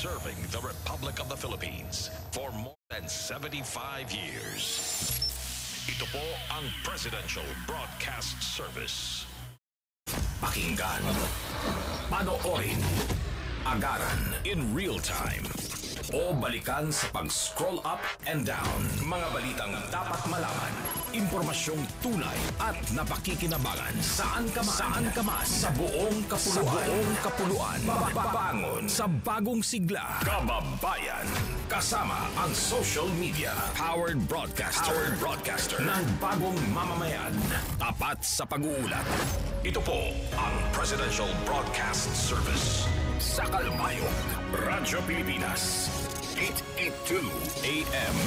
serving the Republic of the Philippines for more than 75 years. Ito po ang Presidential Broadcast Service. Pakinggan, panoorin, agaran in real time, o balikan sa pag-scroll up and down. Mga balitang dapat malaman, impormasyong tunay at napakikinabangan. Saan ka man, sa buong kapuluan. Bangon sa bagong sigla. Kababayan, kasama ang social media. Powered broadcaster ng bagong mamamayan. Tapat sa pag-uulat. Ito po ang Presidential Broadcast Service. Sa Kalbayog, Radyo Pilipinas, 882 AM.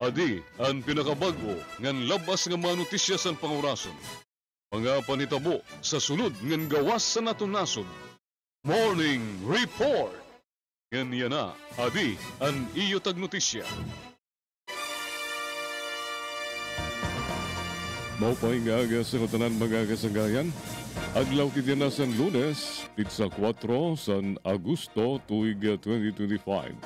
Adi, ang pinakabago ngan labas nga mga notisya sa pangurason. Mga panitabo sa sunod ngan gawas sa natunasod. Morning Report! Ngan yan na, Adi, ang iyo tag notisya. Maupahingaga sa katanan mga kasagayan. Adlaw kiti na sa Lunes, Pizza 4 San Agosto, tuig 2025.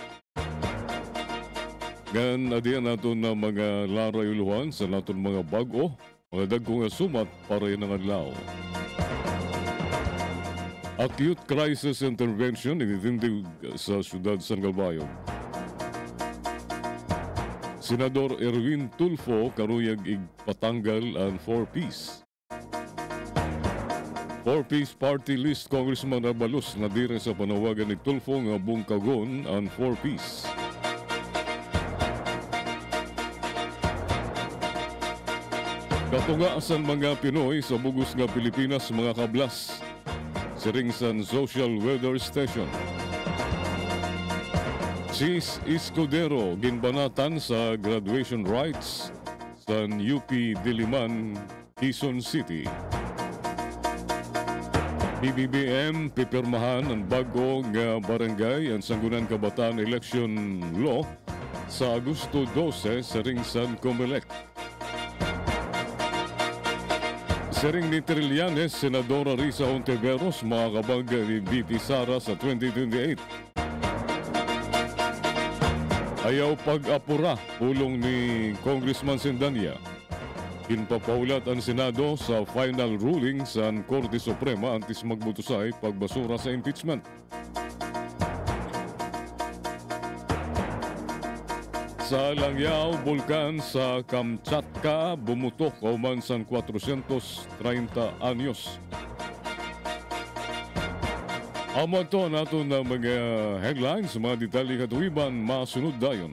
Gan adiyan nato na mga larayuluhan sa naton mga bago, mga dagkong sumat para ng adlaw. Acute Crisis Intervention initindig sa siyudad San Galbayog. Senador Erwin Tulfo karuyag igpatanggal ang 4Ps. 4Ps Party List Congressman Abalos na dire sa panawagan ni Tulfo nga bungkagon ang 4Ps. Katungaasan mga Pinoy sa bugos nga Pilipinas mga kablas. Siringsan Social Weather Station. Sis Escudero ginbanatan sa graduation rites sa UP Diliman, Quezon City. PBBM pipirmahan ang bago nga barangay ang Sangguniang Kabataan Election Law sa Agosto 12 sa Ringsan Comelec. Siring ni Trillanes, Senadora Risa Hontiveros makakabag ni VP Sara sa 2028. Ayaw pag-apura, pulong ni Congressman Sendanya. Inpapaulat ang Senado sa final ruling sa Korte Suprema antes magbutusay pagbasura sa impeachment. Sa Langyaw, bulkan sa Kamchatka, bumutok kauman sa 430 anyos. Amo to nato na mga headlines, mga detalye katuwiban, masunod dayon.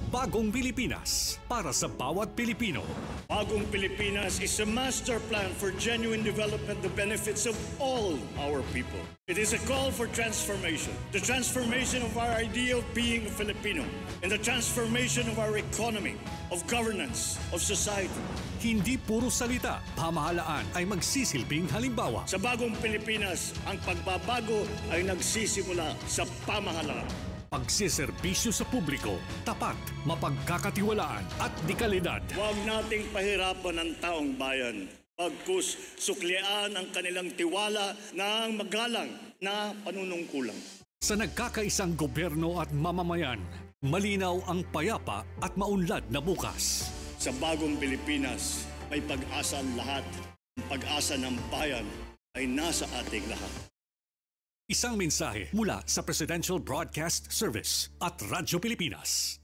Bagong Pilipinas para sa bawat Pilipino. Bagong Pilipinas is a master plan for genuine development, the benefits of all our people. It is a call for transformation. The transformation of our idea of being a Filipino and the transformation of our economy, of governance, of society. Hindi puro salita, pamahalaan ay magsisilbing halimbawa. Sa bagong Pilipinas, ang pagbabago ay nagsisimula sa pamahalaan. Pagsiservisyo sa publiko, tapat, mapagkakatiwalaan at dekalidad. Huwag nating pahirapan ang taong bayan. Pagkus suklian ang kanilang tiwala ng magalang na panunungkulan. Sa nagkakaisang gobyerno at mamamayan, malinaw ang payapa at maunlad na bukas. Sa bagong Pilipinas, may pag-asa ang lahat. Ang pag-asa ng bayan ay nasa ating lahat. Isang mensahe mula sa Presidential Broadcast Service at Radyo Pilipinas.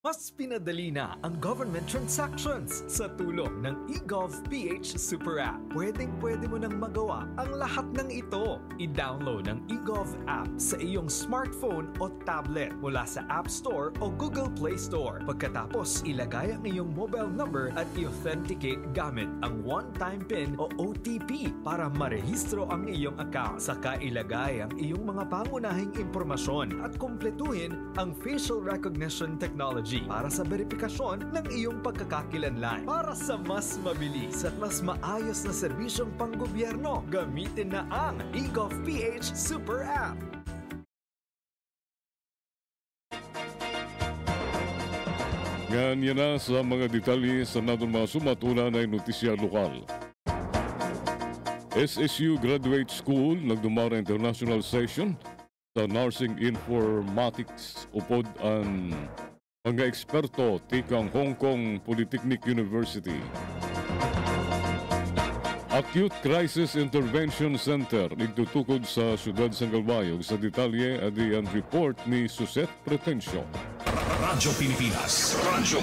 Mas pinadali na ang government transactions sa tulong ng eGov.ph Super App. Pwedeng-pwede mo nang magawa ang lahat ng ito. I-download ang eGov app sa iyong smartphone o tablet mula sa App Store o Google Play Store. Pagkatapos, ilagay ang iyong mobile number at i-authenticate gamit ang one-time PIN o OTP para marehistro ang iyong account. Saka ilagay ang iyong mga pangunahing impormasyon at kumpletuhin ang facial recognition technology para sa verifikasyon ng iyong pagkakakilanlan. Para sa mas mabilis at mas maayos na serbisyong panggobyerno, gamitin na ang eGov.ph Super App. Ganyan na sa mga detalye sa natin mga sumatuna na notisya lokal. SSU Graduate School nagdumara international session sa Nursing Informatics upod ang mga eksperto tikang Hong Kong Polytechnic University. Acute Crisis Intervention Center nagtutukod sa siyudad San Galbayog sa detalye adi ang report ni Suset Pretencio. Radyo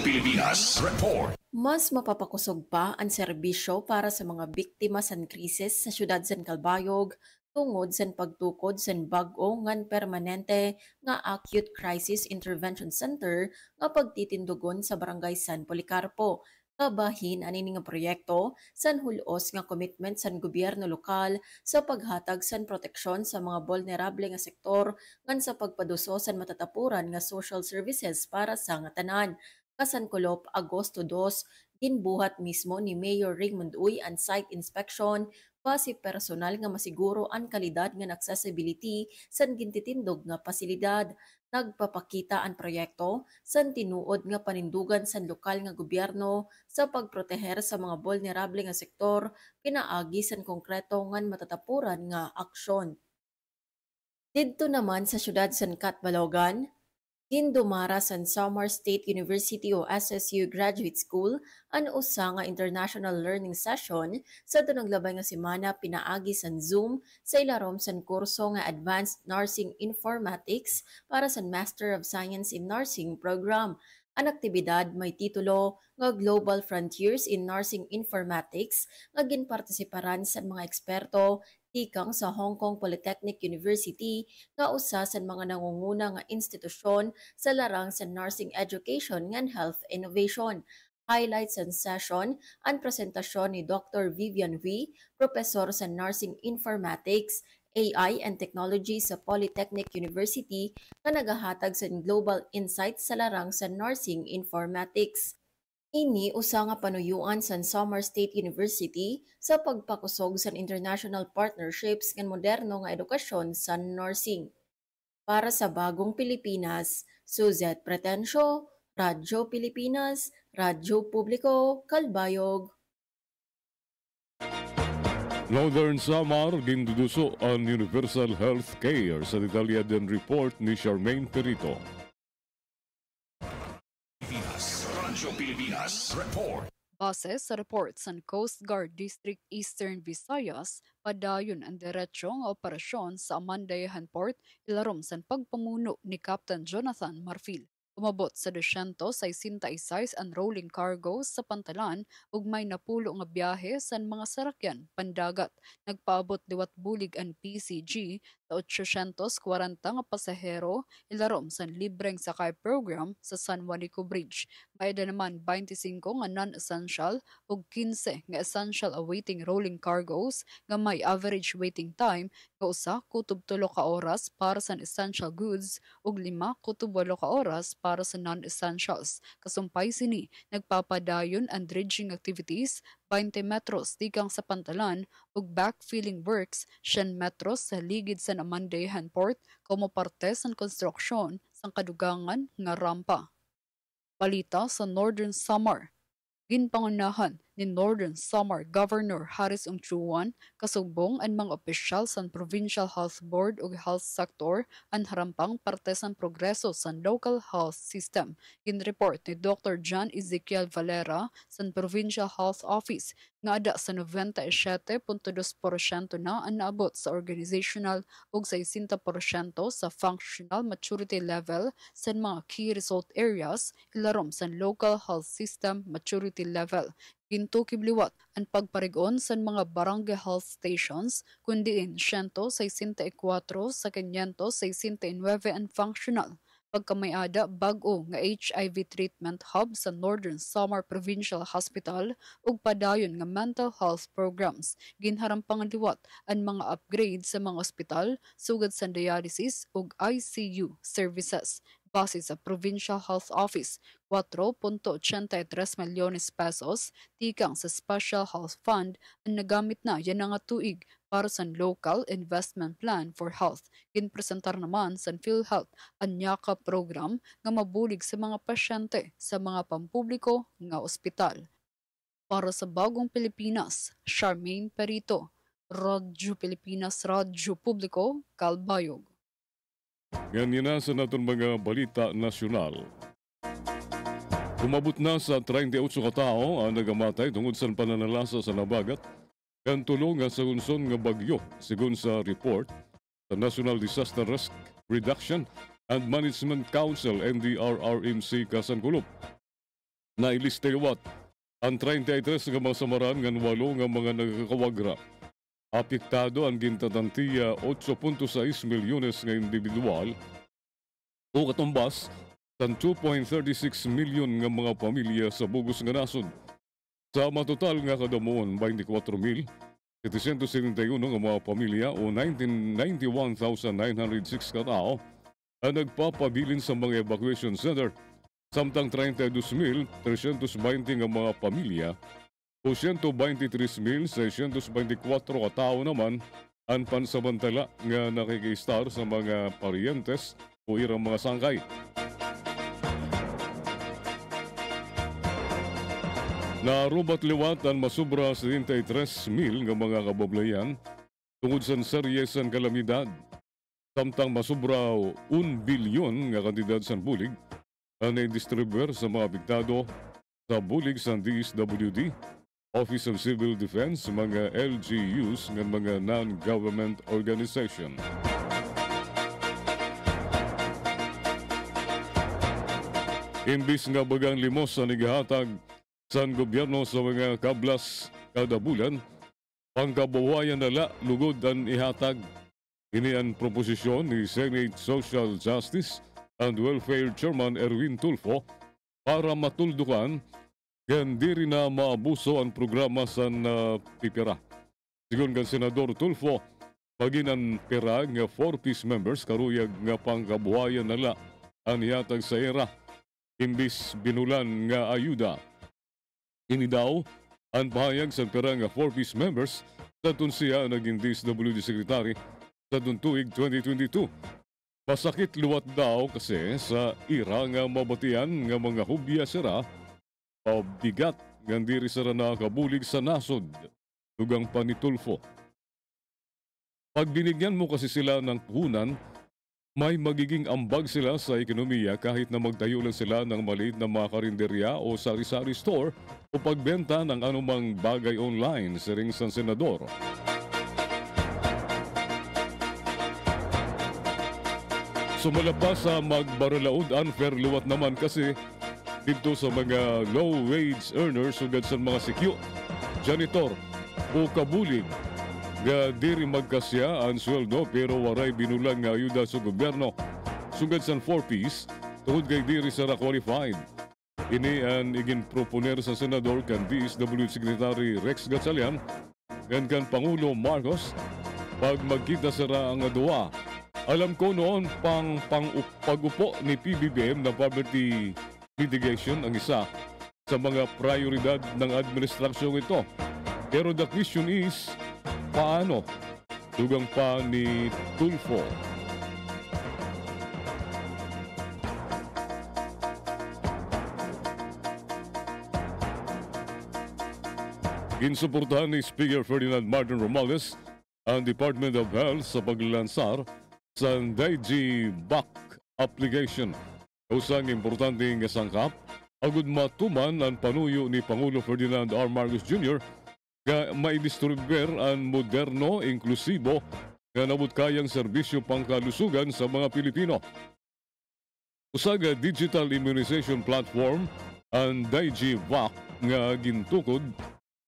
Pilipinas Report. Mas mapapakusog pa ang serbisyo para sa mga biktima sa krisis sa siyudad San Galbayog tungod sa pagtukod sa bag-o ngan permanente nga Acute Crisis Intervention Center nga pagtitindugon sa Barangay San Policarpo. Kabahin ani nga proyekto san hulos nga commitment san gobyerno lokal sa paghatag san proteksyon sa mga vulnerable nga sektor ngan sa pagpaduso san matatapuran nga social services para sa nga tanan. Kasankolop Agosto 2, ginbuhat mismo ni Mayor Raymond Uy ang site inspection base personal nga masiguro ang kalidad nga accessibility san gintitindog nga pasilidad. Nagpapakita ang proyekto san tinuod nga panindugan san lokal nga gobyerno sa pagproteher sa mga vulnerable nga sektor pinaagi san konkreto ngan matatapuran nga aksyon. Didto naman sa siyudad San Catbalogan, gindumara sa Samar State University o SSU Graduate School ang usa nga international learning session sa naglabay nga semana pinaagi sa Zoom sa ilarom sa kurso nga Advanced Nursing Informatics para sa Master of Science in Nursing program. Ang aktibidad may titulo nga Global Frontiers in Nursing Informatics nga ginpartisiparan sa mga eksperto tikang sa Hong Kong Polytechnic University nga usa sa mga nangunguna nga institusyon sa larang sa nursing education ngan health innovation. Highlights sa session ang presentasyon ni Dr. Vivian Hui, professor sa Nursing Informatics, AI and Technology sa Polytechnic University na nagahatag sa global insights sa larang sa nursing informatics. Ini usa nga panuyuan sa Samar State University sa pagpakusog sa international partnerships ng moderno nga edukasyon sa nursing. Para sa Bagong Pilipinas, Suzette Pretencio, Radyo Pilipinas, Radyo Publiko, Calbayog. Northern Samar ginduduso ang Universal Health Care sa detalye din report ni Charmaine Perito. Radyo Pilipinas Report. Base sa report sa Coast Guard District Eastern Visayas, padayon ang diretsong operasyon sa Amandayahan Port ilarom sa pagpamuno ni Captain Jonathan Marfil. Umabot sa 266 ang rolling cargoes sa pantalan ug may napulo nga biyahe sa mga sarakyan pandagat. Nagpaabot liwat bulig ang PCG sa 840 nga pasahero ilarom sa libreng sakay program sa San Juanico Bridge. Mayda naman 25 nga non-essential ug 15 nga essential awaiting rolling cargoes nga may average waiting time nga usa kutob 3 ka oras para sa essential goods ug 5 kutob 8 ka oras para sa non-essentials. Kasumpay sini, nagpapadayon ang dredging activities 20 metros tikang sa pantalan ug backfilling works 10 metros sa ligid sa Amandayahan Port como parte sa konstruksyon sa kadugangan nga rampa. Balita sa Northern Samar. Ginpangunahan ni Northern Samar Governor Harris Umchuan kasugbong ang mga opisyal sa Provincial Health Board ug Health Sector ang harampang parte sa progreso sa local health system. Ginreport ni Dr. John Ezekiel Valera sa Provincial Health Office nga ada sa 97.2% na ang naabot sa organizational ug 60% sa functional maturity level sa mga key result areas ilarom sa local health system maturity level. Ginto kibliwat ang pagparigon sa mga barangay health stations kundiin 164 sa 569 ang functional. Pagkamayada bag-o nga HIV treatment hub sa Northern Samar Provincial Hospital ug padayon nga mental health programs. Ginharampang liwat ang mga upgrade sa mga ospital sugad sa dialysis ug ICU services. Base sa Provincial Health Office, 4.83 milyones pesos tikang sa Special Health Fund ang nagamit na yan nga tuig para sa Local Investment Plan for Health. Kinpresentar naman sa PhilHealth ang NYACA program nga mabulig sa mga pasyente sa mga pampubliko nga ospital. Para sa Bagong Pilipinas, Charmaine Perito, Radyo Pilipinas, Radyo Publiko, Calbayog. Ganyan na sa naton mga balita nasyonal. Umabot na sa 38 katao ang nagamatay tungod sa pananalasa sa nabagat kan tulong nga sa unson nga bagyo sigon sa report sa National Disaster Risk Reduction and Management Council NDRRMC Kasankulop. Nailistewat ang 33 nga mga samaran ngan 8 nga mga nagkakawagra. Apektado ang gintatantiya 8.6 milyones nga individual o katumbas sa 2.36 milyon nga mga pamilya sa bugos nga nasod. Sa matotal nga kadamuon 24,771 nga mga pamilya o 91,906 katao ang nagpapabilin sa mga evacuation center, samtang 32,320 nga mga pamilya o 123,624 katao naman ang pansamantala nga nakikistar sa mga paryentes o irang mga sangkay. Narubat liwat ang masubra 73,000 nga mga kabablayan tungod sa seryes ang kalamidad, samtang masubra 1 bilyon nga kantidad sa bulig ang na-distribuer sa mga apektado sa bulig sa DSWD, Office of Civil Defense, mga LGUs ng mga non-government organization. Imbis nga bagang limos ang igahatag sa gobyerno sa mga kablas kada bulan, pangkabuhayan nala lugod ang ihatag. Ini ang proposisyon ni Senate Social Justice and Welfare Chairman Erwin Tulfo para matuldukan yan di rin na maabuso ang programa sa pipira. Sigon kan Senador Tulfo, pagin ang pera nga 4-piece members karuyag nga pangkabuhayan nala ang ihatag sa era, imbis binulan nga ayuda. Ini daw ang pahayag sa pera nga 4-piece members sa tunsiya naging DSWD Secretary sa tuntuig 2022. Masakit luwat daw kasi sa ira nga mabatian nga mga hubya sira pabigat ng diri sa nakabulig sa nasod, tugang panitulfo. Pag binigyan mo kasi sila ng puhunan, may magiging ambag sila sa ekonomiya kahit na magtayo lang sila ng maliit na mga karinderya o sari-sari store o pagbenta ng anumang bagay online, siring sa senador. Sumala pa sa magbaralaod, unfair luwat naman kasi dito sa mga low-wage earners sugad sa mga sikyo, janitor o kabulig nga diri magkasya ang sweldo pero waray binulang nga ayuda sa gobyerno sugad sa 4-piece tungod kay diri sara qualified. Ini ang iginproponer sa Senador kan DSWD Secretary Rex Gatchalian kan Pangulo Marcos pag magkita sara ang adua. Alam ko noon pag-upo ni PBBM na poverty mitigation ang isa sa mga prioridad ng administrasyong ito. Pero the question is, paano? Tugang pa ni Tulfo. Ginsuportahan ni Speaker Ferdinand Martin Romualdez ang Department of Health sa paglansar sa DigiBack application. Usang importanteng sangkap, agud matuman ang panuyo ni Pangulo Ferdinand R. Marcos Jr. nga maidistribuer ang moderno, inklusibo nga nabut-kayang serbisyo pangkalusugan sa mga Pilipino. Usaga digital immunization platform ang DigiVac nga gintukod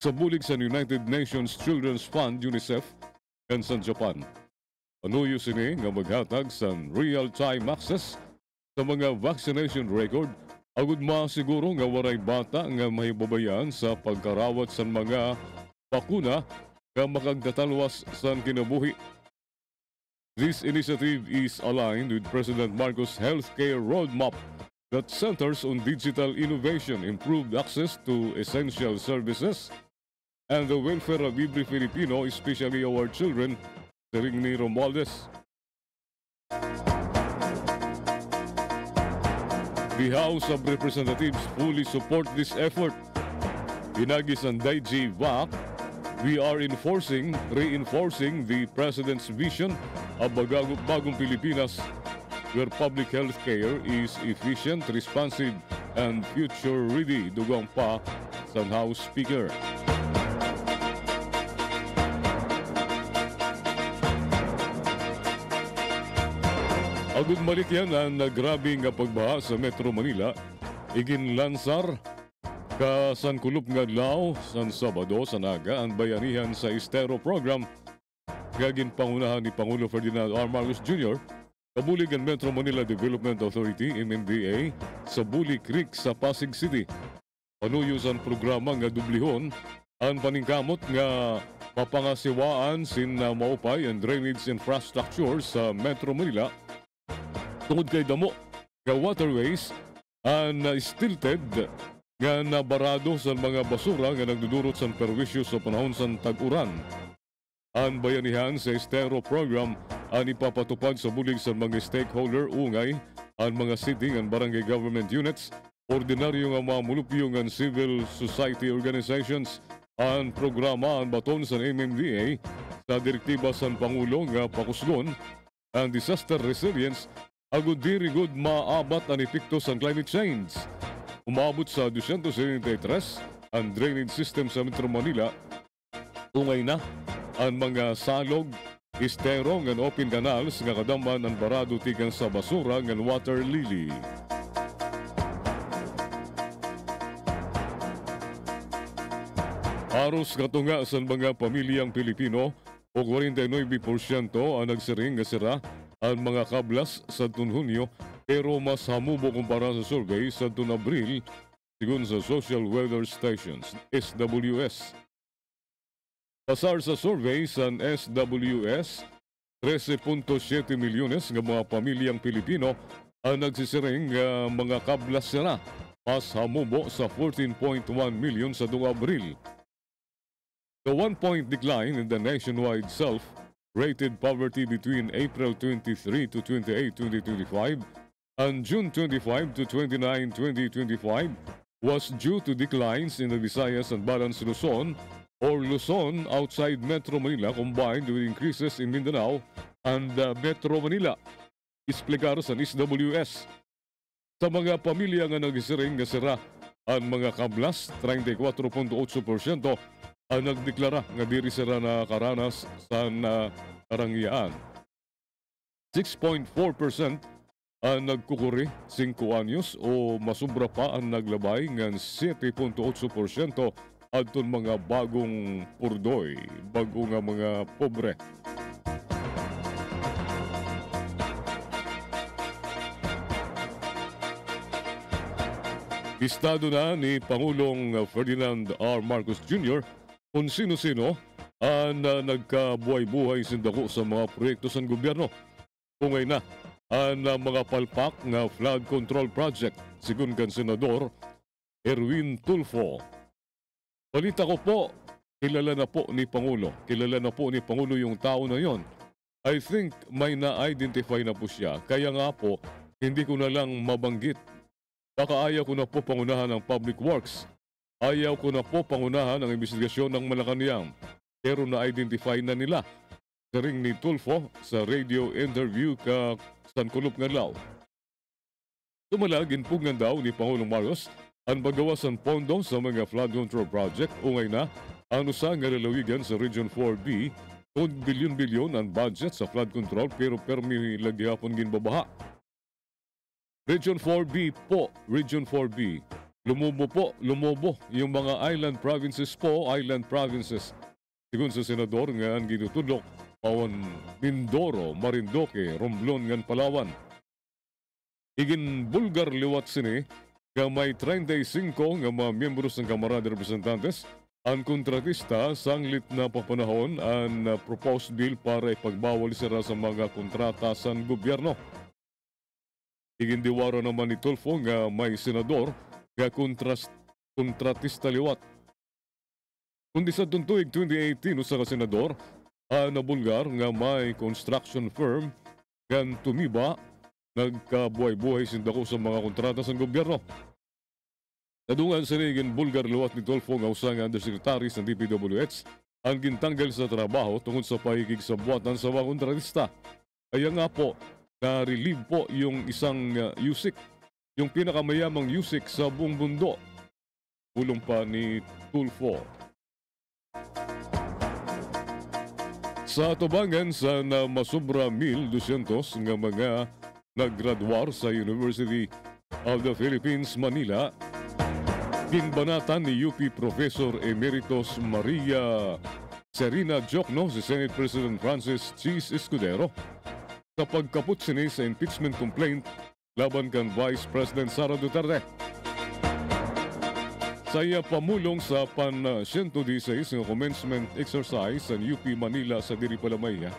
sa bulig sa United Nations Children's Fund UNICEF kan sa Japan. Panuyo sini nga maghatag sa real-time access sa mga vaccination record, agud masiguro nga waray bata nga mahibabayan sa pagkarawat sa mga bakuna nga makagdatalwas sa kinabuhi. This initiative is aligned with President Marcos' healthcare roadmap that centers on digital innovation, improved access to essential services, and the welfare of every Filipino, especially our children, saring ni Romualdez. The House of Representatives fully support this effort. Pinagi Sanday J. Vac, we are reinforcing the President's vision of bagong Pilipinas where public health care is efficient, responsive, and future-ready. Dugang pa sa House Speaker. Agud malik yan ang grabing pagbaha sa Metro Manila. Iginlansar kasan kulop nga adlaw san Sabado sa Naga ang bayanihan sa Estero Program. Gagin pangunahan ni Pangulo Ferdinand R. Marcos Jr. Kabulig ang Metro Manila Development Authority, MMDA, sa Buli Creek sa Pasig City. Panuyo sa programa nga dublihon ang paningkamot nga mapangasiwaan sin maupay and drainage infrastructure sa Metro Manila tungod kay damo nga waterways na stilted nga nabarado sa mga basura nga nagdudurot sa perwisyo sa panahon sa tag-uran. Ang bayanihan sa Estero Program ang ipapatupad sa bulig sa mga stakeholder ungay ang mga city and barangay government units, ordinaryo nga mga mulupyo ng civil society organizations, ang programa ang baton sa MMDA sa direktiba sa Pangulo nga pakusgon ang disaster resilience agud diri gud maabat ang epekto sa climate change. Umabot sa 273 ang drainage system sa Metro Manila. Ungay na ang mga salog, estero ng open canals nga kadamman ang barado tigang sa basura ng water lily. Aros katunga sa mga pamilyang Pilipino o 49% ang nagsiring nga sira ang mga kablas sa Hunyo pero mas hamubo kumpara sa survey sa Abril sigun sa Social Weather Stations, SWS. Pasar sa survey sa SWS, 13.7 milyones ng mga pamilyang Pilipino ang nagsisiring mga kablas sira, mas hamubo sa 14.1 million sa Abril. The 1-point decline in the nationwide self-rated poverty between April 23 to 28, 2025 and June 25 to 29, 2025 was due to declines in the Visayas and Balance Luzon or Luzon outside Metro Manila combined with increases in Mindanao and Metro Manila. Isplikar sa SWS. Sa mga pamilya nga nagisiring nga sira ang mga kablas, 34.8% ang nagdeklara nga diri sila na karanas sa karangyaan. 6.4% ang nagkukuri 5 anyos o masubra pa ang naglabay ng 7.8% adton mga bagong purdoy, bago nga mga pobre. Istado na ni Pangulong Ferdinand R. Marcos Jr. kung sino-sino ang nagkabuhay-buhay sindako sa mga proyekto sa gobyerno. Kungay na ang mga palpak nga flood control project sigun kan Senador Erwin Tulfo. Balita ko po, kilala na po ni Pangulo yung tao na yon. I think may na-identify na po siya, kaya nga po hindi ko na lang mabanggit. Baka ayaw ko na po pangunahan ng Public Works. Ayaw ko na po pangunahan ang investigasyon ng Malacanang. Pero na-identify na nila. Saring ni Tulfo sa radio interview ka San Kulop nga Lao. Tumalagin po nga daw ni Pangulong Marcos ang paggawas ng pondo sa mga flood control project. Ungay na, ang usa nga lalawigan sa Region 4B kung bilyon-bilyon ang budget sa flood control pero permi lagyapon ginbabaha. Region 4B po, Region 4B. Lumobo yung mga island provinces. Sigun sa Senador nga ang ginutudlok, Pawan Mindoro, Marindoque, Romblon ngan Palawan. Igin Bulgar liwat sini, nga may 35 nga mga miyembros ng Kamara de Representantes ang kontratista sanglit na papanahon ang proposed bill para ipagbawal sira sa mga kontrata sa gobyerno. Igindiwaro naman ni Tulfo nga may senador nga kontratista liwat. Kundi sa tuntuig 2018 usa ka senador nabulgar nga may construction firm nga tumiba nagkabuhay-buhay sindako sa mga kontrata sa gobyerno. Nadungan sa niging bulgar liwat ni Tulfo nga usa nga undersecretary sa DPWH ang gintanggal sa trabaho tungod sa pahigig sa buhatan sa mga kontratista. Kaya nga po, na-relieve po yung isang USIC, yung pinakamayamang USIC sa buong mundo. Pulong pa ni Tulfo. Sa tubangan sa namasubra 1,200 nga mga naggraduar sa University of the Philippines, Manila, ginbanatan ni UP Professor Emeritus Maria Serena Jocno si Senate President Francis Cheese Escudero sa pagkaput sini sa impeachment complaint laban kan Vice President Sara Duterte. Saya pamulong sa pan-116 ng commencement exercise sa UP Manila sa diri Palamaya.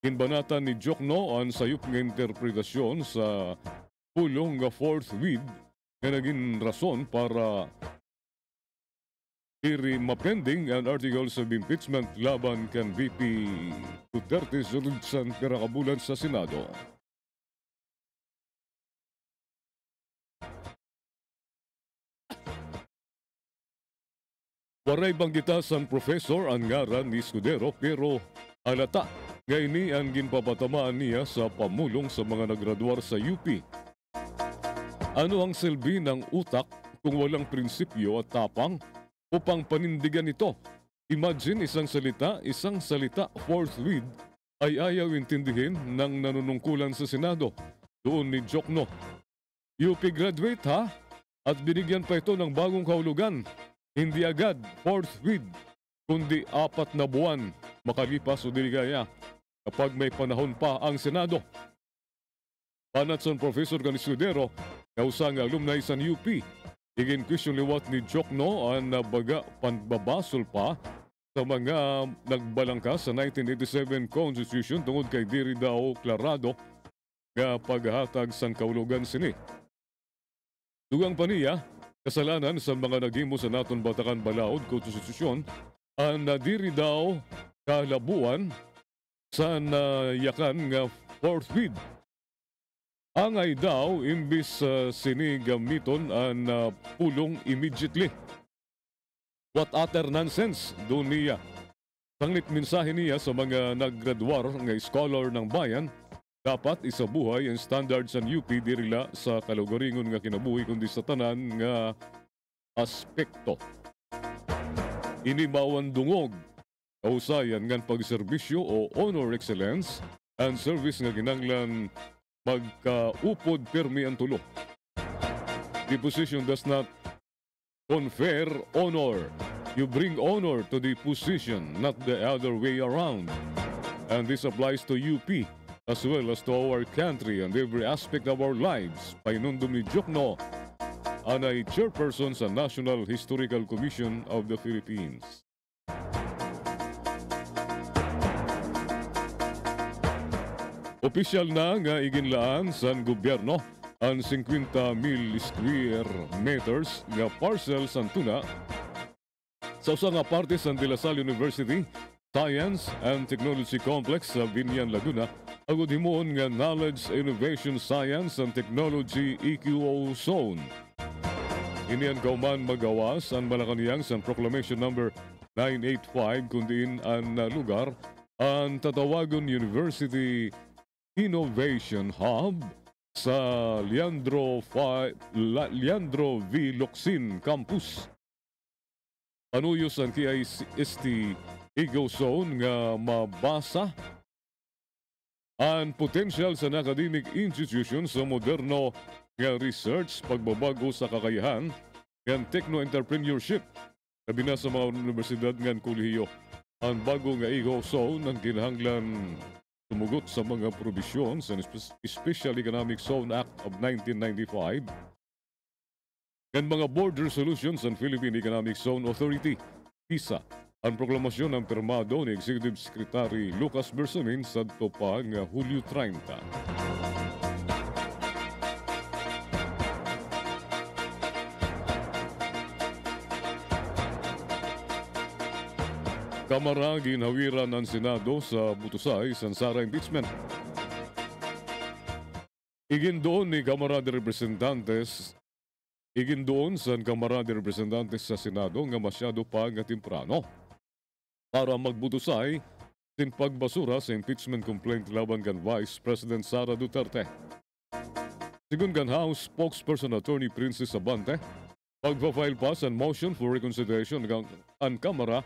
Ginbanatan ni Jocno ang sayop ng interpretasyon sa pulong nga fourth read nga naging rason para mapending ang articles of impeachment laban kan VP Duterte sulod sa pinakabulan sa Senado. Waray banggita sang professor ang ngaran ni Escudero pero halata nga ini ang ginpapatamaan niya sa pamulong sa mga nagraduar sa UP. Ano ang silbi ng utak kung walang prinsipyo at tapang upang panindigan ito? Imagine isang salita, fourth read, ay ayaw intindihin ng nanunungkulan sa Senado. Doon ni Jocno. UP graduate ha? At binigyan pa ito ng bagong kahulugan. Hindi agad fourth read, kundi 4 na buwan makalipas o diligaya kapag may panahon pa ang Senado. Panatson Professor Escudero, kausang alumni sa UP, igin question liwat ni Jocno ang nabaga panbabasol pa sa mga nagbalangkas sa 1987 Constitution tungod kay diri daw klarado nga paghatag sang kahulugan sini. Dugang pa niya, kasalanan sa mga naghimo sa naton batakan balaod konstitusyon ang diri daw kalabuan sa nayakan nga fourth read. Angay daw imbis sini gamiton ang pulong immediately. What utter nonsense, doon niya. Sanglit mensahe niya sa mga naggraduar nga scholar ng bayan, dapat isabuhay ang standards ng UP dirila sa kalugaringon nga kinabuhi kundi sa tanan nga aspekto. Inimawan dungog, kausayan ngan pagserbisyo o honor excellence, ang service nga kinanglan magkaupod permi ang tulo. The position does not confer honor. You bring honor to the position, not the other way around. And this applies to UP as well as to our country and every aspect of our lives. Painundom ni Jocno, anay chairperson sa National Historical Commission of the Philippines. Opisyal na nga iginlaan sa gobyerno ang 50,000 square meters nga parcel sa tuna sa usa nga parte sa De La Salle University Science and Technology Complex sa Binyan, Laguna, agud himuon nga Knowledge, Innovation, Science and Technology EQO Zone. Ini ang kauman magawas ang Malacanang sa Proclamation number 985 kundiin ang lugar ang tatawagon University Innovation Hub sa Leandro V. Locsin Campus. Panuyos ang KIST Eco Zone nga mabasa ang potential sa academic institution sa moderno nga research, pagbabago sa kakayahan, ng techno-entrepreneurship. Sabi na sa mga universidad ng kolehiyo, ang bago nga Eco Zone ang kinahanglan tumugot sa mga probisyon sa Special Economic Zone Act of 1995 ng mga Border Solutions and Philippine Economic Zone Authority, PISA. Ang proklamasyon ng pirmado ni Executive Secretary Lucas Bersamin sa topang Hulyo 30. Kamara ginhawiran ng Senado sa butusay sa Sara impeachment. Igindoon ni Kamara de Representantes sa Senado nga masyado pa nga temprano para magbutusay sin pagbasura sa impeachment complaint laban kan Vice President Sara Duterte. Sigun kan House Spokesperson Attorney Princess Abante, pagpa-file pa sa motion for reconsideration ang Kamara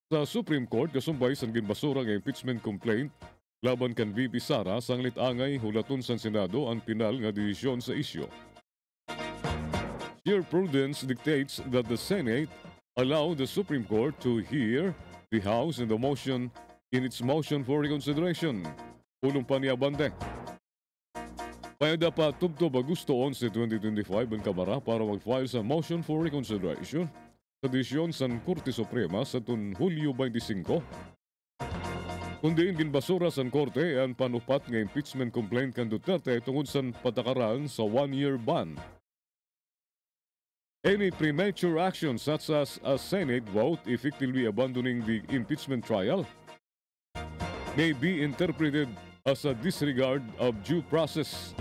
sa Supreme Court kasumbay sa ginbasura nga impeachment complaint laban kan VP Sara sanglit angay hulaton sa Senado ang pinal nga desisyon sa isyu. Sheer prudence dictates that the Senate allow the Supreme Court to hear the House in its motion for reconsideration. Pulong pa ni Abante. Kaya dapat tubtob Agosto 11, 2025 ang Kamara para mag-file sa motion for reconsideration sa desisyon sa Korte Suprema sa Hulyo 25. Kundi ginbasura sa Korte ang panupat nga impeachment complaint kan Duterte tungod sa patakaran sa 1-year ban. Any premature action such as a Senate vote effectively abandoning the impeachment trial may be interpreted as a disregard of due process.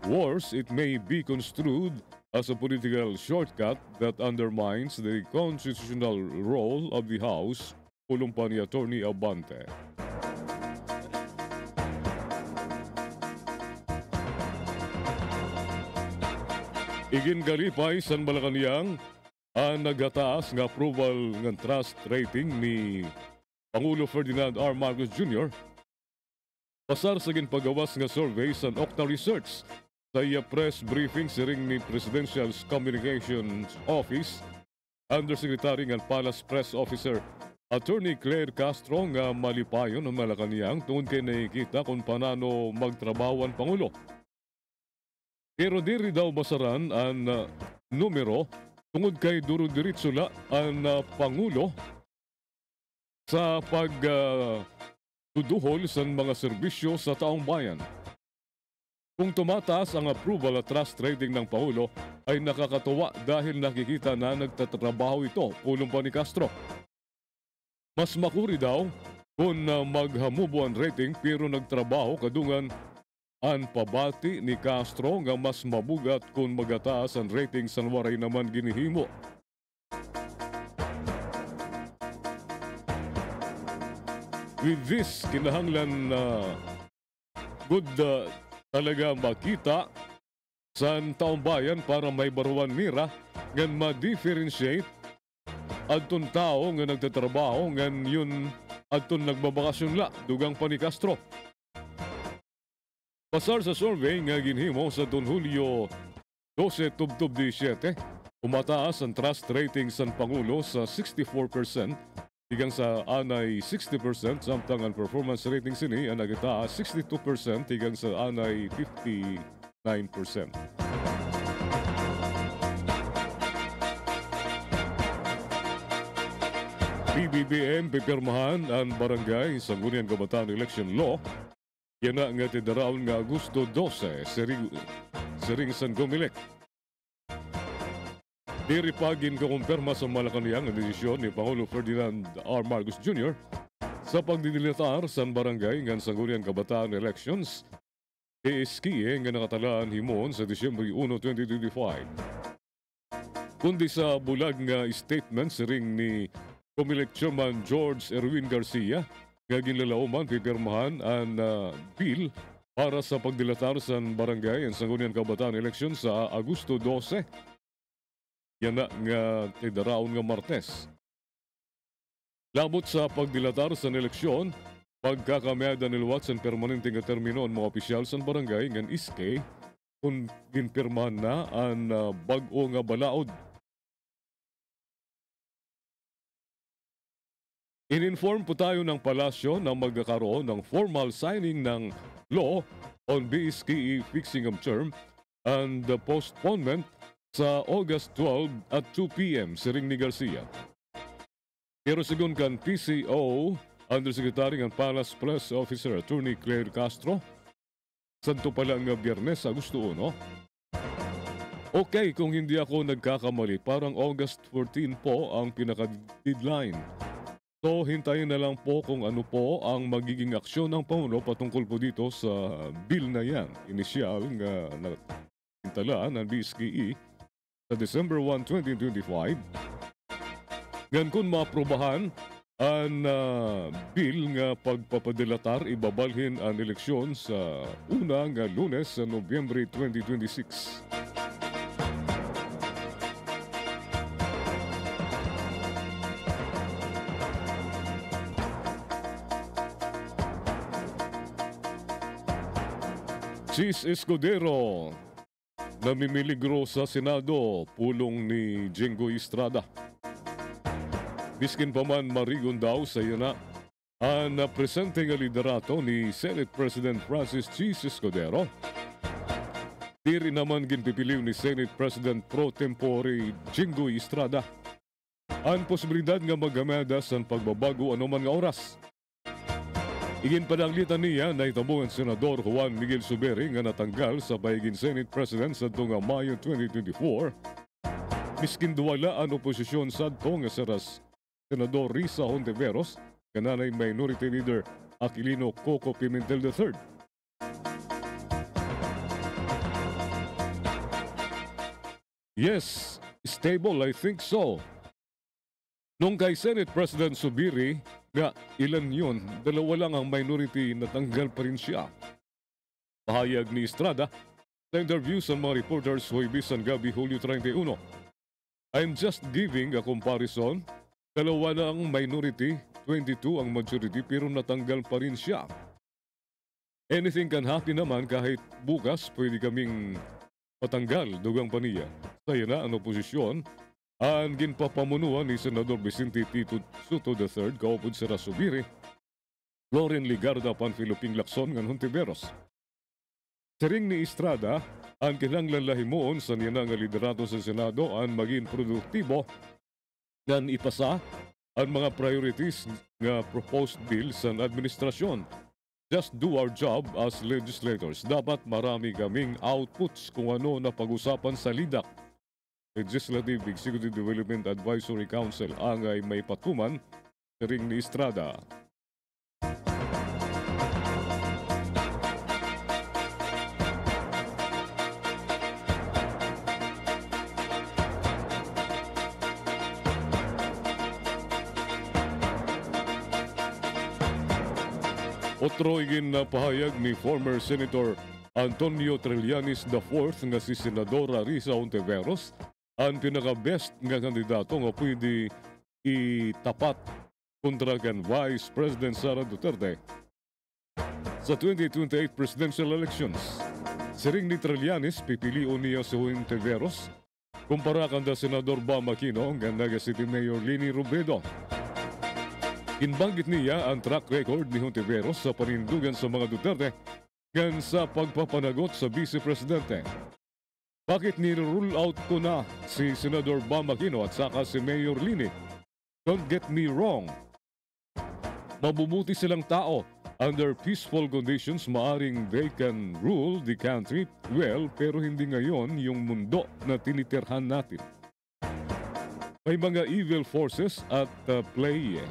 Worse, it may be construed as a political shortcut that undermines the constitutional role of the House, pulong pa ni Attorney Abante. Igingalipay sa Malacanang ang nagataas nga approval ng trust rating ni Pangulo Ferdinand R. Marcos Jr. Pasar sa ginpagawas nga survey sa Octa Research sa iya press briefing siring ni Presidential Communications Office Undersecretary ng Palace Press Officer Attorney Claire Castro nga malipayon ng Malacanang tungod kay nakikita kung paano magtrabaho ang Pangulo. Pero diri daw basaran ang numero tungod kay duro-diritso la ang Pangulo sa pagduduhol sa mga serbisyo sa taong bayan. Kung tumataas ang approval at trust rating ng Pangulo ay nakakatuwa dahil nakikita na nagtatrabaho ito, pulong pa ni Castro. Mas makuri daw kung maghamubo ang rating pero nagtrabaho kadungan ang pabati ni Castro nga mas mabugat kung magataas ang rating sa waray naman ginihimo. With this, kinahanglan good talaga makita sa taong bayan para may baruan mira nga ma-differentiate adton tao nga nagtatrabaho ngan yun adton nagbabakasyon la dugang pa ni Castro. Pasar sa survey nga ginhimo sa Hulyo 12 tubtob 17, umataas ang trust rating sa Pangulo sa 64%, hanggang sa anay 60%, samtang ang performance rating sini ang nagitaas 62% hanggang sa anay 59%. PBBM pipirmahan ang barangay sa Sangguniang Kabataan Election Law. Yan na nga tidaraon nga Agosto 12, siring San Gomilek. Diri pagin kakumpirma sa Malacanang ang desisyon ni Pangulo Ferdinand R. Marcos Jr. sa pagdidilitar sa barangay ng Sangguniang Kabataan Elections. ESKIE nga nakatalaan himon sa Disyembre 1, 2025. Kundi sa bulag nga statement siring ni Comelec Chairman George Erwin Garcia, nga ginlalauman pipirmahan ang bill para sa pagdilatar sa barangay ang Sangguniang Kabataan Election sa Agosto 12. Yan na nga tidaraon nga Martes. Labot sa pagdilatar sa eleksyon, pagkakamyada nilwat sa permanenteng termino ang mga opisyal sa barangay ng iske kung ginpirmahan na ang bag-o nga balaod. In-inform po tayo ng palasyo na magkakaroon ng formal signing ng law on BSKE fixing of term and the postponement sa August 12 at 2 p.m. siring ni Garcia. Pero sigon kan PCO Undersecretary ng Palace Press Officer Attorney Claire Castro, santo pala nga Biyernes, Agosto 1. Okay, kung hindi ako nagkakamali, parang August 14 po ang pinaka-deadline. So, hintayin na lang po kung ano po ang magiging aksyon ng Pangulo patungkol po dito sa bill na yan. Inisyal nga natintala ng BSKE sa December 1, 2025. Ngan kung maaprobahan ang bill nga pagpapadelatar ibabalhin ang eleksyon sa una nga Lunes sa Nobyembre 2026. Chis Escudero namimiligro sa Senado, pulong ni Jingo Estrada. Biskin pa man marigon daw sa na ang presente nga liderato ni Senate President Francis Chis Escudero. Di rin naman ginpipiliw ni Senate President Pro Tempore Jingo Estrada ang posibilidad nga magamada sa pagbabago anuman nga oras. Iginpadanglitan niya na itabo ang Senador Juan Miguel Zubiri nga natanggal sa paiging Senate President sa tunga Mayo 2024. Miskin duwala ang oposisyon sa tunga saras Senador Risa Hontiveros, kananay Minority Leader Aquilino Coco Pimentel III. Yes, stable, I think so. Nung kay Senate President Zubiri, nga ilan yun, dalawa lang ang minority na tanggal pa rin siya. Pahayag ni Estrada sa interview sa mga reporters Huwebes ang gabi Hulyo 31. I'm just giving a comparison. Dalawa na ang minority, 22 ang majority pero natanggal pa rin siya. Anything can happen naman kahit bukas pwede kaming patanggal dugang paniya. Saya na ang oposisyon. Ang ginpapamunuan ni Senador Vicente Tito Soto III, kaupod sa Zubiri, Loren Ligarda Panfiloping Lacson ng Hontiveros. Siring ni Estrada, ang kinahanglan lahimuon sa niya nga liderato sa Senado ang maging produktibo ngan ipasa ang mga priorities nga proposed bill sa administrasyon. Just do our job as legislators. Dapat marami kaming outputs kung ano na pag-usapan sa LIDAC, Legislative Executive Development Advisory Council, ang ay may patuman sa ring ni Estrada. Otro igin na pahayag ni former Senator Antonio Trillanes IV nga si Senadora Risa Hontiveros ang pinaka-best nga kandidato nga pwede itapat kontra kan Vice President Sara Duterte sa 2028 presidential elections. Siring ni Trillanes, pipilion niya si Hontiveros kumpara kanda Senador Bam Aquino nga naga City Mayor Lini Robredo. Inbanggit niya ang track record ni Hontiveros sa panindugan sa mga Duterte ngan sa pagpapanagot sa Vice Presidente. Bakit ni-rule out ko na si Senador Bam Aquino at saka si Mayor Lini? Don't get me wrong. Mabubuti silang tao. Under peaceful conditions, maaring they can rule the country well, pero hindi ngayon yung mundo na tinitirhan natin. May mga evil forces at play.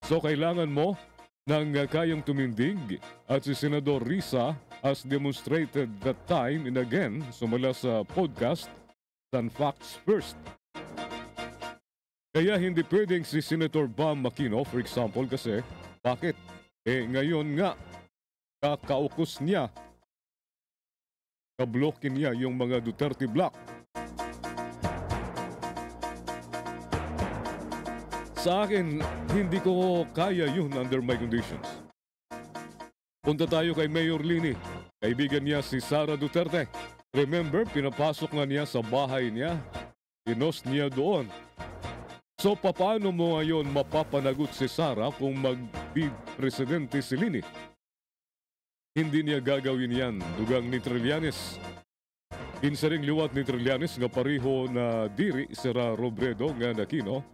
So kailangan mo ng kayang tumindig at si Senador Risa has demonstrated that time and again sumala sa podcast San Facts First. Kaya hindi pwedeng si Senator Bam Aquino, for example, kasi bakit? Ngayon nga, kakaukos niya, kablokin niya yung mga Duterte block. Sa akin, hindi ko kaya yun under my conditions. Punta tayo kay Mayor Lini. Kaibigan niya si Sara Duterte. Remember, pinapasok nga niya sa bahay niya. Pinost niya doon. So, paano mo ngayon mapapanagot si Sara kung mag-presidente si Lini? Hindi niya gagawin yan, dugang ni Trillanes. Kinsaring liwat ni Trillanes nga pareho na diri sira Robredo nga nakino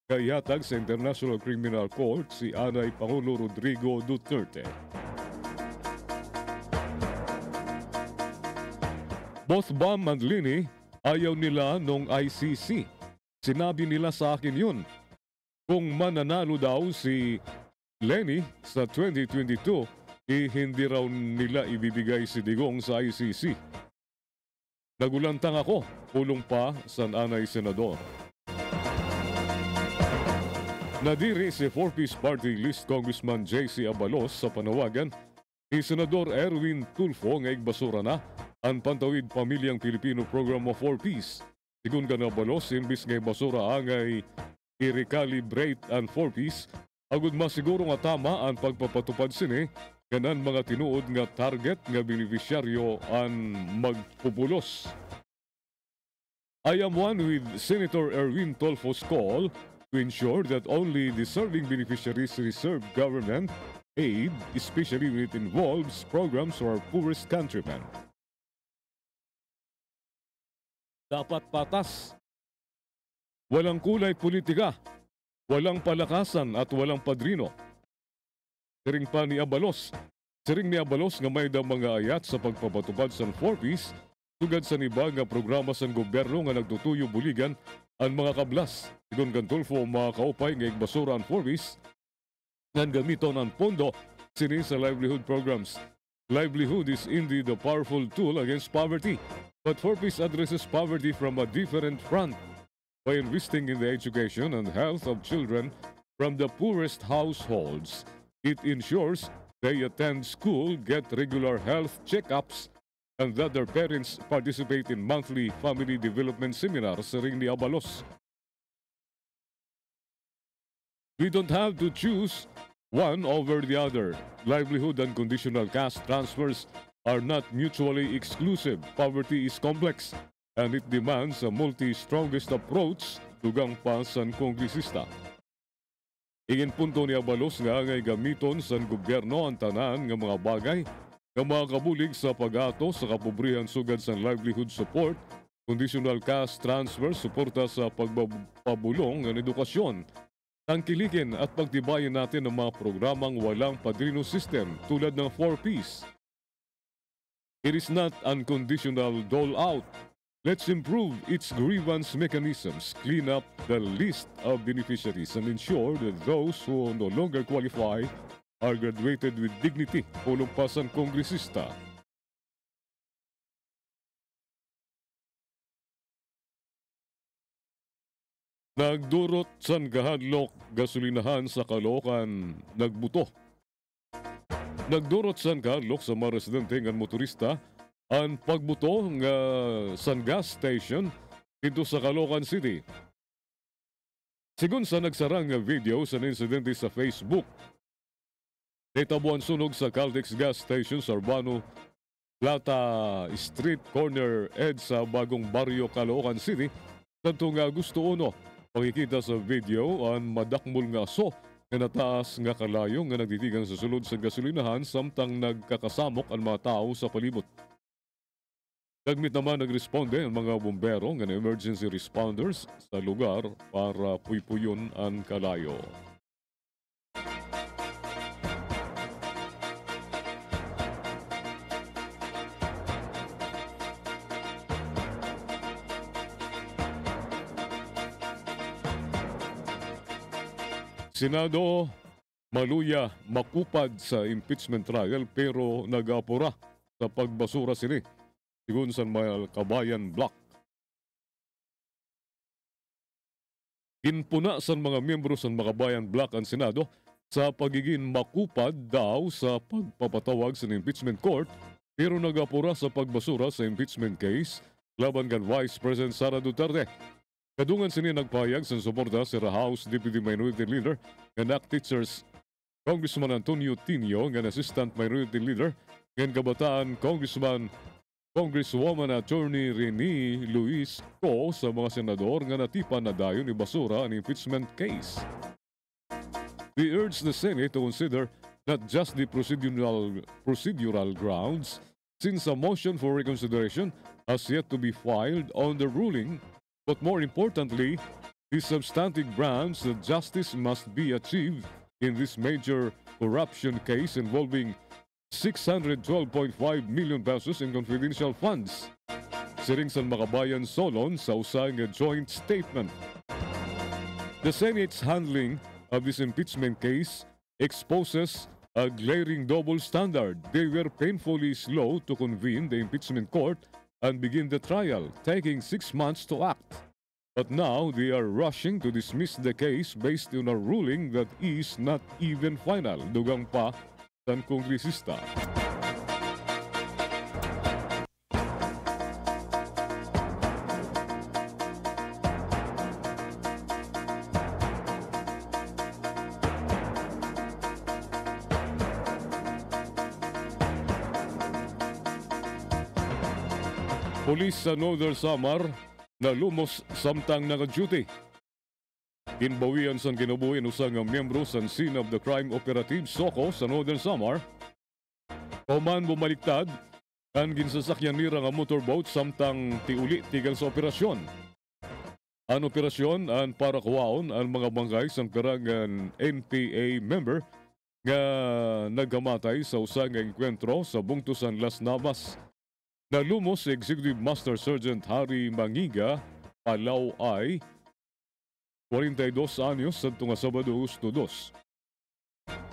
kayatag sa International Criminal Court si Anay Pangulo Rodrigo Duterte. Both Bam and Lini ayaw nila nung ICC. Sinabi nila sa akin yun. Kung mananalo daw si Leni sa 2022, hindi raw nila ibibigay si Digong sa ICC. Nagulantang ako, pulong pa sa Anay Senador. Nadiri si 4-piece party list Congressman J.C. Abalos sa panawagan ni Senador Erwin Tulfo nga igbasura na ang Pantawid Pamilyang Pilipino Program of 4-piece. Sigun ka na Abalos, imbis nga ibasura angay i-recalibrate ang 4-piece, agud masiguro nga tama ang pagpapatupad sini kanan mga tinuod nga target nga beneficiaryo ang magpupulos. I am one with Senator Erwin Tulfo's call to ensure that only deserving beneficiaries receive government aid, especially when it involves programs for our poorest countrymen. Dapat patas. Walang kulay politika, walang palakasan at walang padrino. Siring pa ni Abalos. Siring ni Abalos nga may da mga ayat sa pagpapatupad sa 4-piece tugad sa iba nga programa sa gobyerno nga nagtutuyo buligan ang mga kablas. Sigon kan Tulfo mga kaupay nga igbasura ang 4-piece nga gamiton ang pondo sini sa livelihood programs. Livelihood is indeed a powerful tool against poverty, but 4-piece addresses poverty from a different front by investing in the education and health of children from the poorest households. It ensures they attend school, get regular health checkups, and that their parents participate in monthly family development seminars sa ring ni Abalos. We don't have to choose one over the other. Livelihood and conditional cash transfers are not mutually exclusive. Poverty is complex, and it demands a multi-strongest approach tugang pa sa kongresista. Ingin punto ni Abalos nga ngay gamiton sa gobyerno ang tanan nga mga bagay nga mga kabulig sa pag-ato sa kapobrihan sugad sa livelihood support, conditional cash transfer, suporta sa pagpabulong ng edukasyon, tangkilikin at pagtibayin natin ang mga programang walang padrino system tulad ng 4-piece. It is not unconditional dole-out. Let's improve its grievance mechanisms, clean up the list of beneficiaries, and ensure that those who no longer qualify are graduated with dignity. Pulong pasan kongresista. Nagdurot san kahadlok gasolinahan sa Caloocan, nagbuto. Nagdurot san kahadlok sa mga residente ng motorista ang pagbuto nga san gas station dito sa Caloocan City. Sigun sa nagsarang nga video sa insidente sa Facebook, naitabuan sunog sa Caltex gas station sa Urbano Plata Street Corner Ed sa bagong baryo Caloocan City. Tanto nga gusto uno, pakikita sa video ang madakmul nga aso nga nataas nga kalayo nga nagtitigan sa sulod sa gasolinahan samtang nagkakasamok ang mga tao sa palibot. Dagmit naman nagresponde ang mga bumbero ng emergency responders sa lugar para puypuyon ang kalayo. Senado maluya makupad sa impeachment trial pero nag-apura sa pagbasura sini. Sigun sa Kabayan Block. Inpuna sa mga miyembro sa Kabayan Block ang Senado sa pagiging makupad daw sa pagpapatawag sa impeachment court pero nagapura sa pagbasura sa impeachment case laban kan Vice President Sara Duterte. Kadungan sini nagpahayag sa suporta sa House Deputy Minority Leader ng NAC Teachers Congressman Antonio Tinio ng Assistant Minority Leader ng Kabataan Congresswoman Attorney Rene Luis Co sa mga senador nga natipan na dayon ni basura ang impeachment case. We urge the Senate to consider not just the procedural grounds since a motion for reconsideration has yet to be filed on the ruling, but more importantly, the substantive grounds that justice must be achieved in this major corruption case involving 612.5 million pesos in confidential funds. Siring San Makabayan Solon sa usang joint statement. The Senate's handling of this impeachment case exposes a glaring double standard. They were painfully slow to convene the impeachment court and begin the trial, taking 6 months to act. But now they are rushing to dismiss the case based on a ruling that is not even final. Dugang pa ng kongresista. Pulis sa Northern Samar na lumos samtang naka-duty. Kinbawian sa kinabuhi usang miyembro sa scene of the crime operative SOCO sa Northern Samar. Kauman bumaliktad ang ginsasakyan nira nga motorboat samtang tiuli tigal sa operasyon. Ang operasyon ang para kuwaon ang mga bangkay sa karangan NPA member nga nagkamatay sa usang engkwentro sa bungtusan Las Navas. Nalumos si Executive Master Sergeant Harry Mangiga, Palau ay 42 anyos sa tunga Sabado, Agosto 2.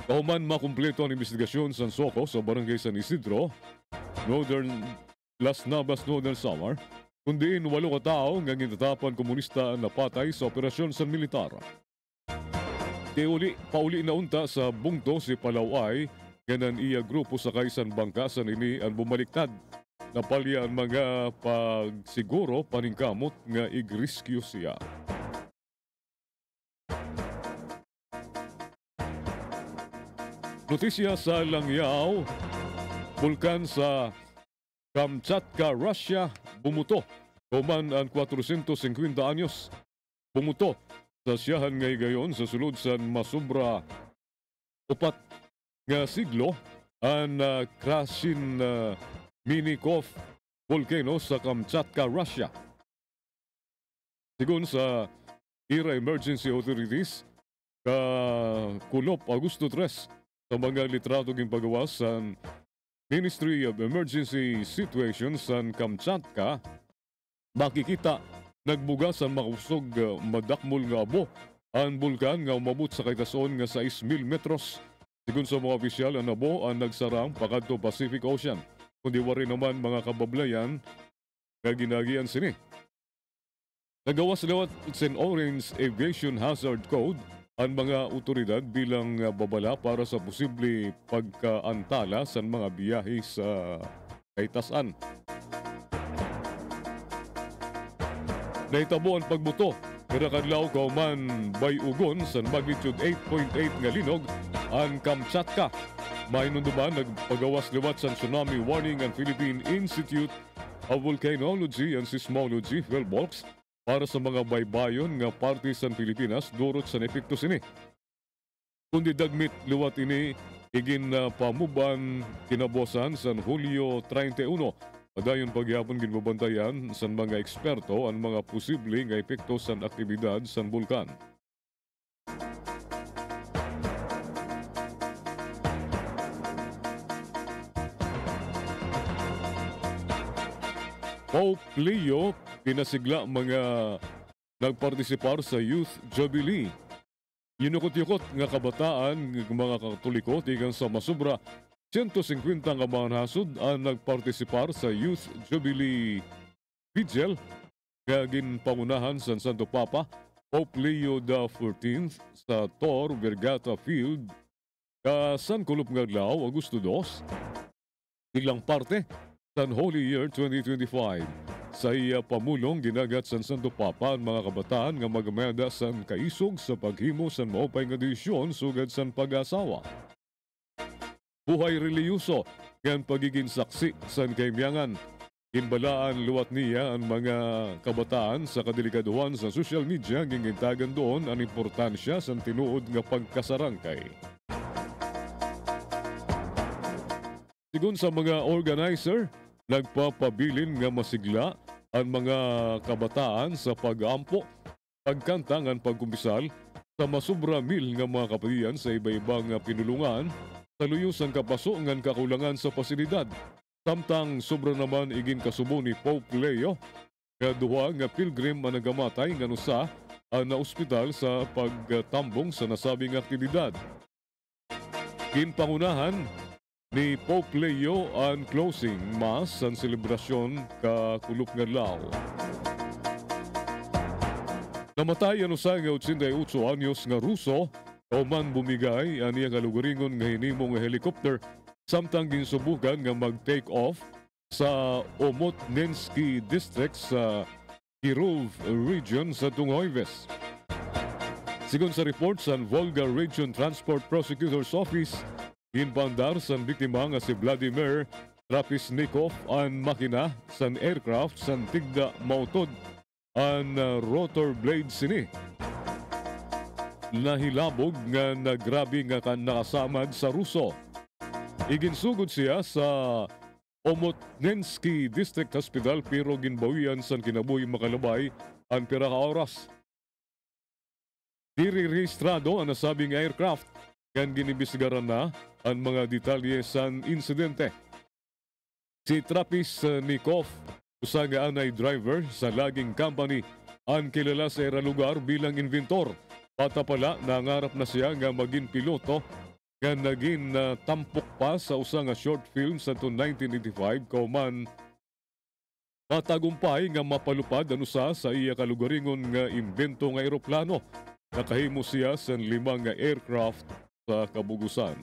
Kauman makumpleto ang investigasyon sa SOCO sa Barangay San Isidro, Northern Las Navas, Northern Samar, kundiin 8 katao nga ginatapan komunista na patay sa operasyon sa militar. Pauli na unta sa bungto si Palau ay ganan iya grupo sa kaisan bangkasan ini ang bumaliktad. Napalya ang mga pagsiguro paningkamot nga igriskyo siya. Notisya sa Langyaw, bulkan sa Kamchatka, Russia, bumuto. Kuman ang 450 anyos. Bumuto sa siyahan ngay gayon sa sulod sa masubra 4 nga siglo ang Krasin Minikov volcano sa Kamchatka, Russia. Sigun sa IRA Emergency Authorities, Kulop Agosto 3 sa mga litrato ng pagawas sa Ministry of Emergency Situations sa Kamchatka, makikita nagbugas ang makusog madakmol nga abo ang bulkan nga umabot sa kaitason nga 6,000 metros. Sigun sa mga opisyal, ang abo ang nagsarang pakadto Pacific Ocean. Kundi wari naman mga kabablayan nga ginagian sini. Nagawas lawat sa Orange Aviation Hazard Code ang mga otoridad bilang babala para sa posible pagkaantala sa mga biyahe sa kaitasan. Naitabo ang pagbuto pero kadlaw kauman bayugon sa magnitude 8.8 nga linog ang Kamchatka. Mainunduman nagpagawas liwat sa Tsunami Warning ang Philippine Institute of Volcanology and Seismology, PhilVolcs, para sa mga baybayon nga parte sa Pilipinas durot sa epekto sini. Kundi dagmit liwat ini igin pamuban kinabosan sa Hulyo 31. Padayon pagyapon ginbabantayan sa mga eksperto ang mga posible nga epekto sa aktibidad sa bulkan. Pope Leo pinasigla mga nagpartisipar sa Youth Jubilee. Yunukot-yukot nga kabataan ng mga Katoliko tigang sa masubra 150 nga mga nasod ang nagpartisipar sa Youth Jubilee Vigil nga ginpangunahan sa Santo Papa Pope Leo XIV sa Tor Vergata Field San Kulop nga adlaw Agosto 2. Ilang parte San Holy Year 2025. Sa iya pamulong ginagat sa Santo Papa ang mga kabataan nga magameda sa kaisog sa paghimo sa maupay nga desisyon sugad sa pag-asawa. Buhay reliyuso nga pagiging saksi sa kaimyangan. Inbalaan luwat niya ang mga kabataan sa kadelikaduhan sa social media gingintagan doon ang importansya sa tinuod nga pagkasarangkay. Sigun sa mga organizer, nagpapabilin nga masigla ang mga kabataan sa pag-ampo, pagkanta ngan pagkumpisal sa masubra mil nga mga kapatian sa iba-ibang pinulungan sa luyusan kapaso ngan kakulangan sa pasilidad. Samtang sobra naman igin kasubo ni Pope Leo nga duha nga pilgrim ang nagamatay nga usa na ospital sa pagtambong sa nasabing aktibidad. Ginpangunahan ni Pope Leo ang closing mass ang selebrasyon kakulop nga adlaw. Namatay ang usa nga 88 anyos nga Ruso kauman bumigay aniya kaluguringon nga hinimong nga helicopter samtang ginsubukan nga mag-take off sa Omotnensky District sa Kirov Region sa Tungoyves. Sigon sa report sa Volga Region Transport Prosecutor's Office, ginpandar sa biktima nga si Vladimir Trapisnikov ang makina sa aircraft sa tigda mautod ang rotor blade sini. Nahilabog nga nagrabi nga nakasamad sa Ruso. Iginsugod siya sa Omotnensky District Hospital pero ginbawian sa kinabuhi makalabay ang pira ka oras. Diri-rehistrado ang nasabing aircraft kan ginibisigaran na ang mga detalye sa insidente. Si Trapisnikov, usa nga anay driver sa laging company, ang kilala sa era lugar bilang inventor. Bata pala, nangarap na siya nga maging piloto nga naging tampok pa sa usa nga short film sa 1985 kauman matagumpay nga mapalupad ang usa sa iya kalugaringon nga imbento nga eroplano. Nakahimo siya sa 5 nga aircraft sa kabugusan.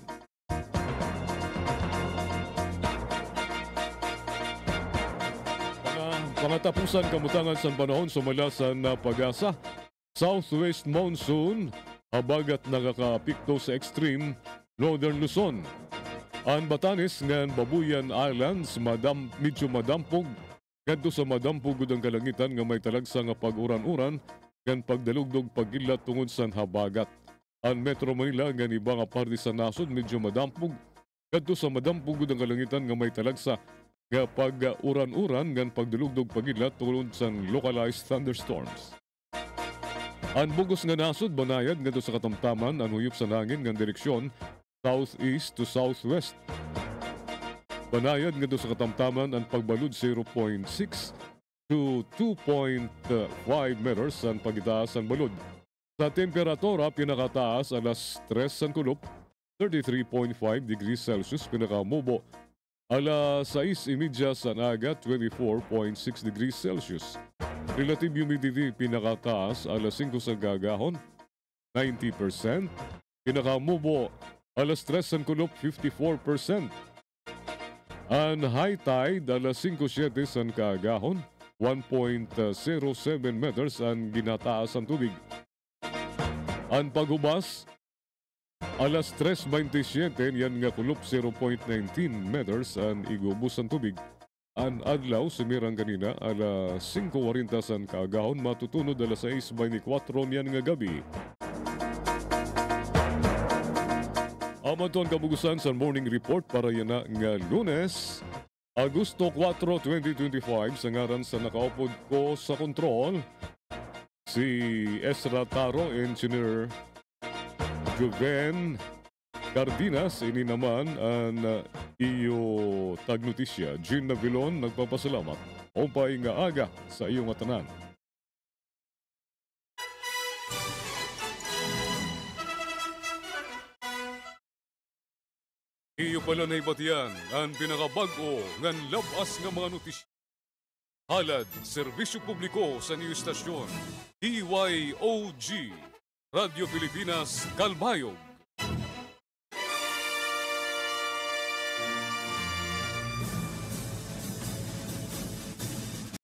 Pangatapusan kamutangan sa panahon sumala sa pag-asa. Southwest monsoon habagat nakakaapekto sa extreme Northern Luzon. Ang Batanes ngan Babuyan Islands medyo madampog kadto sa madampog ang kalangitan nga may talagsa nga pag-uran-uran ngan pagdalugdog paggilat tungod sa habagat. Ang Metro Manila ngan iba nga parte sa nasod medyo madampog kadto sa madampog ang kalangitan nga may talagsa nga pag-uran-uran ngan pagdalugdog paggilat tungod sa localized thunderstorms. Ang bugos nga nasod banayad ngadto sa katamtaman ang huyop sa nangin ngan direksyon southeast to southwest. Banayad ngadto sa katamtaman ang pagbalud 0.6 to 2.5 meters ang pagitaas ang balud. Sa temperatura pinakataas alas 3 ang kulop 33.5 degrees Celsius, pinakamubo alas 6:30 sa naga 24.6 degrees Celsius. Relative humidity pinakataas alas 5 sa gagahon 90%, pinakamubo alas 3 ang kulop 54%. Ang high tide alas 5:07 sa kaagahon 1.07 meters ang ginataas ang tubig. Ang paghubas alas 3:27 yan nga kulop 0.19 meters ang igubos ang tubig. Ang adlaw sumirang kanina alas 5:40 sa kaagahon matutunod alas 6:24 yan nga gabi. Amaton kabugusan sa morning report para yan na nga Lunes, Agosto 4, 2025 sa ngaran sa nakaupod ko sa kontrol, si Ezra Taro, Engineer Juven Cardinas, ini naman ang iyo tagnotisya. Jean Navilon, nagpapasalamat. Umpay nga aga sa iyong atanan. Iyo pala na ibatiyan ang pinakabago ngan labas nga mga notisya. Halad, serbisyo publiko sa niyo istasyon, DYOG, Radio Pilipinas, Calbayog.